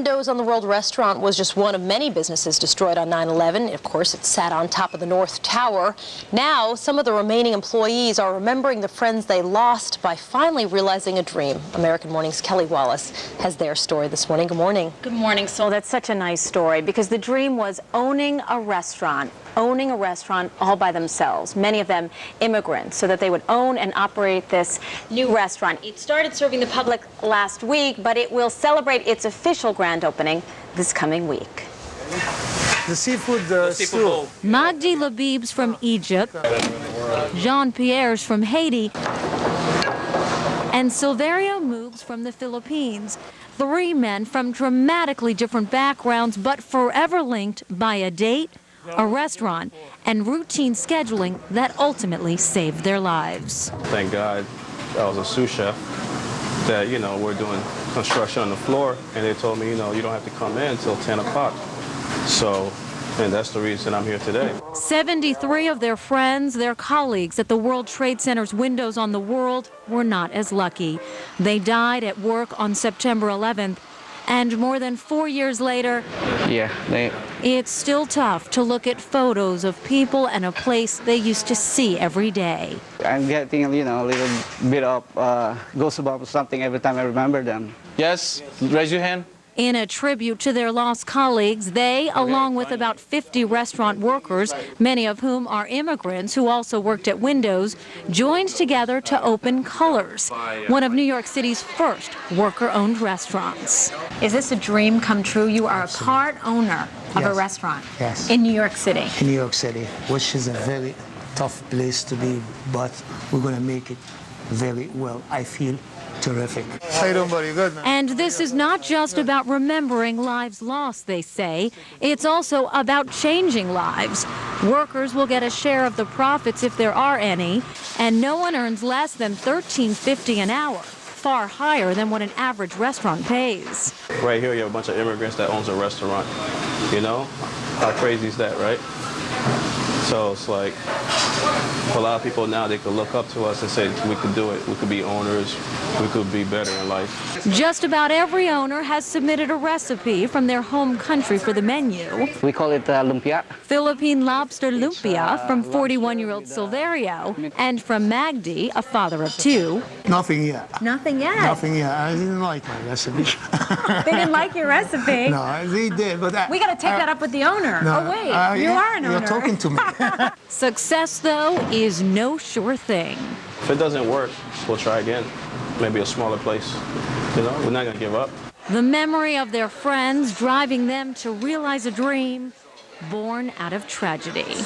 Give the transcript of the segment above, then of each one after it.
Windows on the World restaurant was just one of many businesses destroyed on 9/11. Of course, it sat on top of the North Tower. Now, some of the remaining employees are remembering the friends they lost by finally realizing a dream. American Morning's Kelly Wallace has their story this morning. Good morning. Good morning, Sol. That's such a nice story because the dream was owning a restaurant all by themselves, many of them immigrants, so that they would own and operate this new restaurant. It started serving the public last week, but it will celebrate its official grand opening this coming week. The seafood stew. Magdi Labib's from Egypt, Jean-Pierre's from Haiti, and Silverio Moog's from the Philippines. Three men from dramatically different backgrounds, but forever linked by a date, a restaurant, and routine scheduling that ultimately saved their lives. Thank God I was a sous chef that, we're doing construction on the floor, and they told me, you don't have to come in until 10 o'clock. So, and that's the reason I'm here today. 73 of their friends, their colleagues at the World Trade Center's Windows on the World were not as lucky. They died at work on September 11th. And more than 4 years later, it's still tough to look at photos of people and a place they used to see every day. I'm getting, a little bit of goosebumps, something every time I remember them. Yes, raise your hand. In a tribute to their lost colleagues, they, along with about 50 restaurant workers, many of whom are immigrants who also worked at Windows, joined together to open Colors, one of New York City's first worker-owned restaurants. Is this a dream come true? You are a part owner of a restaurant in New York City. In New York City, which is a very tough place to be, but we're going to make it very well. I feel terrific. How you doing, buddy? Good, man. And this is not just about remembering lives lost, they say. It's also about changing lives. Workers will get a share of the profits if there are any, and no one earns less than $13.50 an hour, far higher than what an average restaurant pays. Right here, you have a bunch of immigrants that owns a restaurant. How crazy is that, right? So it's like, for a lot of people now, they could look up to us and say, we could do it. We could be owners. We could be better in life. Just about every owner has submitted a recipe from their home country for the menu. We call it lumpia. Philippine lobster lumpia from 41-year-old Silverio, and from Magdi, a father of two. Nothing yet. Nothing yet? Nothing yet. I didn't like my recipe. They didn't like your recipe? No, they did, but... we got to take that up with the owner. No, oh, wait, you are an owner. You're talking to me. Success, though, is no sure thing. If it doesn't work, we'll try again. Maybe a smaller place. We're not going to give up. The memory of their friends driving them to realize a dream born out of tragedy.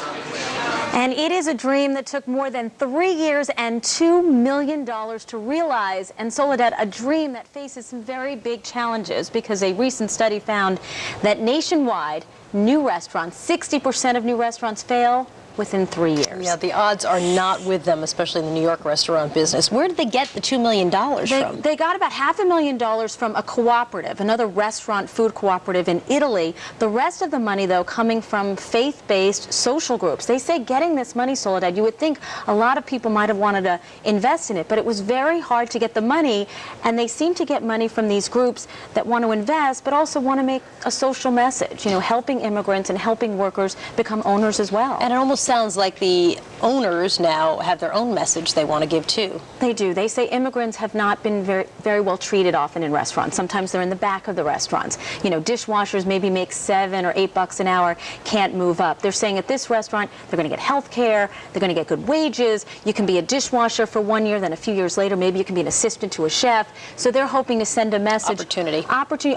And it is a dream that took more than 3 years and $2 million to realize. And Soledad, a dream that faces some very big challenges because a recent study found that nationwide, new restaurants, 60% of new restaurants fail within 3 years. Yeah, the odds are not with them, especially in the New York restaurant business. Where did they get the $2 million from? They got about $500,000 from a cooperative, another restaurant food cooperative in Italy. The rest of the money, though, coming from faith-based social groups. They say getting this money, Soledad, you would think a lot of people might have wanted to invest in it, but it was very hard to get the money, and they seem to get money from these groups that want to invest, but also want to make a social message, helping immigrants and helping workers become owners as well. And it almost sounds like the owners now have their own message they want to give too. They do. They say immigrants have not been very well treated often in restaurants. Sometimes they're in the back of the restaurants. Dishwashers maybe make $7 or $8 an hour, can't move up. They're saying at this restaurant they're going to get health care, they're going to get good wages. You can be a dishwasher for 1 year, then a few years later maybe you can be an assistant to a chef. So they're hoping to send a message. Opportunity.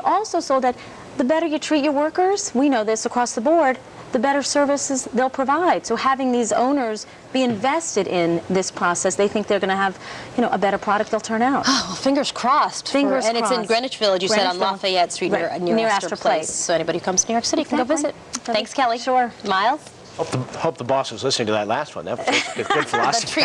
Also, so that the better you treat your workers, we know this across the board, the better services they'll provide. So having these owners be invested in this process, they think they're going to have, a better product they'll turn out. Oh, well, fingers crossed. Fingers crossed. And it's in Greenwich Village, you said, on Lafayette Street near Astor Place. So anybody who comes to New York City can go visit. Thanks, Kelly. Sure. Miles? Hope the boss was listening to that last one. That was good philosophy.